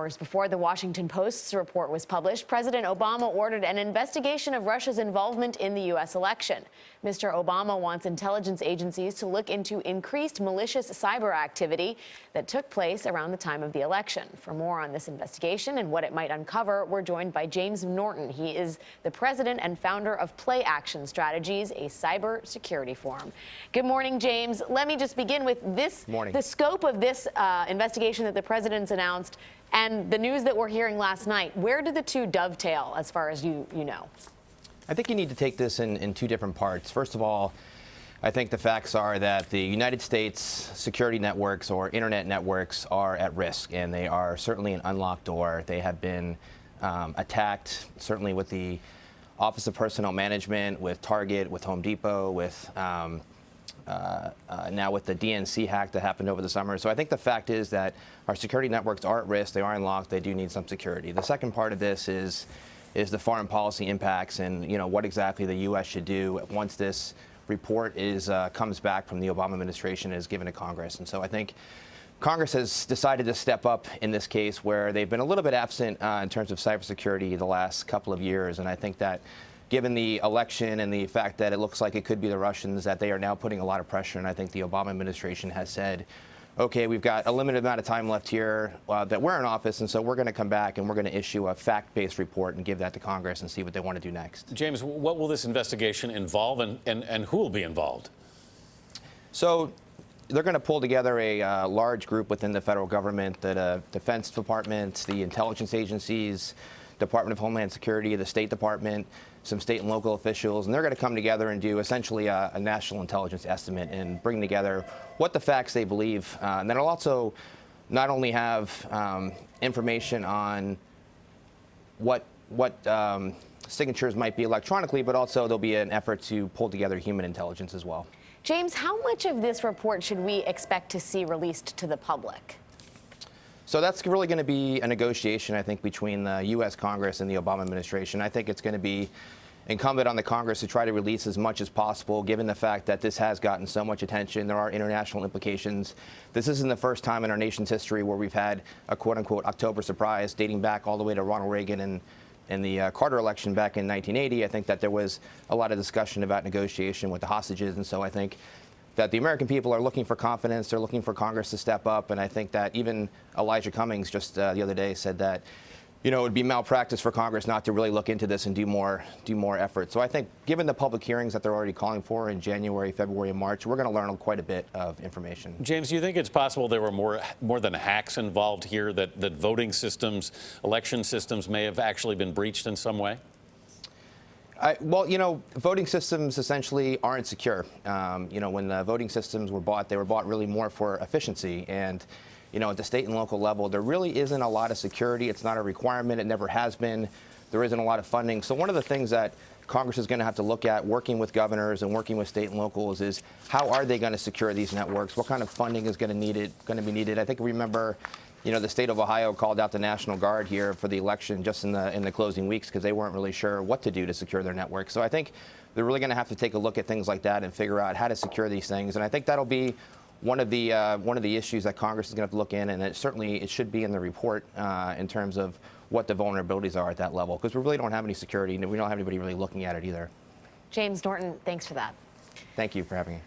hours before the Washington Post's report was published, President Obama ordered an investigation of Russia's involvement in the U.S. election. Mr. Obama wants intelligence agencies to look into increased malicious cyber activity that took place around the time of the election. For more on this investigation and what it might uncover, we're joined by James Norton. He is the president and founder of Play Action Strategies, a cyber security forum. Good morning, James. Let me just begin with this. The scope of this investigation that the president's announced and the news that we're hearing last night. Where do the two dovetail as far as you know? I think you need to take this in two different parts. First of all, I think the facts are that the United States security networks or internet networks are at risk, and they are certainly an unlocked door. They have been attacked, certainly with the Office of Personnel Management, with Target, with Home Depot, with now with the DNC hack that happened over the summer. So I think the fact is that our security networks are at risk. They are unlocked. They do need some security. The second part of this is the foreign policy impacts and, what exactly the U.S. should do once this report comes back from the Obama administration and is given to Congress. And so I think Congress has decided to step up in this case where they've been a little bit absent in terms of cybersecurity the last couple of years. And I think that given the election and the fact that it looks like it could be the Russians, that they are now putting a lot of pressure. And I think the Obama administration has said, OK, we've got a limited amount of time left here that we're in office, and so we're going to come back and we're going to issue a fact-based report and give that to Congress and see what they want to do next. James, what will this investigation involve and who will be involved? So they're going to pull together a large group within the federal government, the Defense Department, the intelligence agencies, Department of Homeland Security, the State Department, some state and local officials, and they're going to come together and do essentially a national intelligence estimate and bring together what the facts they believe. And then it'll also not only have information on what signatures might be electronically, but also there'll be an effort to pull together human intelligence as well. James, how much of this report should we expect to see released to the public? So that's really going to be a negotiation, I think, between the U.S. Congress and the Obama administration. I think it's going to be incumbent on the Congress to try to release as much as possible, given the fact that this has gotten so much attention. There are international implications. This isn't the first time in our nation's history where we've had a quote-unquote October surprise dating back all the way to Ronald Reagan and the Carter election back in 1980. I think that there was a lot of discussion about negotiation with the hostages. And so I think that the American people are looking for confidence. They're looking for Congress to step up. And I think that even Elijah Cummings just the other day said that, it would be malpractice for Congress not to really look into this and do more effort. So I think given the public hearings that they're already calling for in January, February, and March, we're going to learn quite a bit of information. James, do you think it's possible there were more than hacks involved here, that voting systems, election systems may have actually been breached in some way? Well, voting systems essentially aren't secure. When the voting systems were bought, they were bought really more for efficiency. And, at the state and local level, there really isn't a lot of security. It's not a requirement. It never has been. There isn't a lot of funding. So one of the things that Congress is going to have to look at, working with governors and working with state and locals, is how are they going to secure these networks? What kind of funding is going to be needed? I think remember, the state of Ohio called out the National Guard here for the election just in the closing weeks because they weren't really sure what to do to secure their network. So I think they're really going to have to take a look at things like that and figure out how to secure these things. And I think that'll be one of the issues that Congress is going to have to look in, and it should be in the report in terms of what the vulnerabilities are at that level, because we really don't have any security and we don't have anybody really looking at it either. James Norton, thanks for that. Thank you for having me.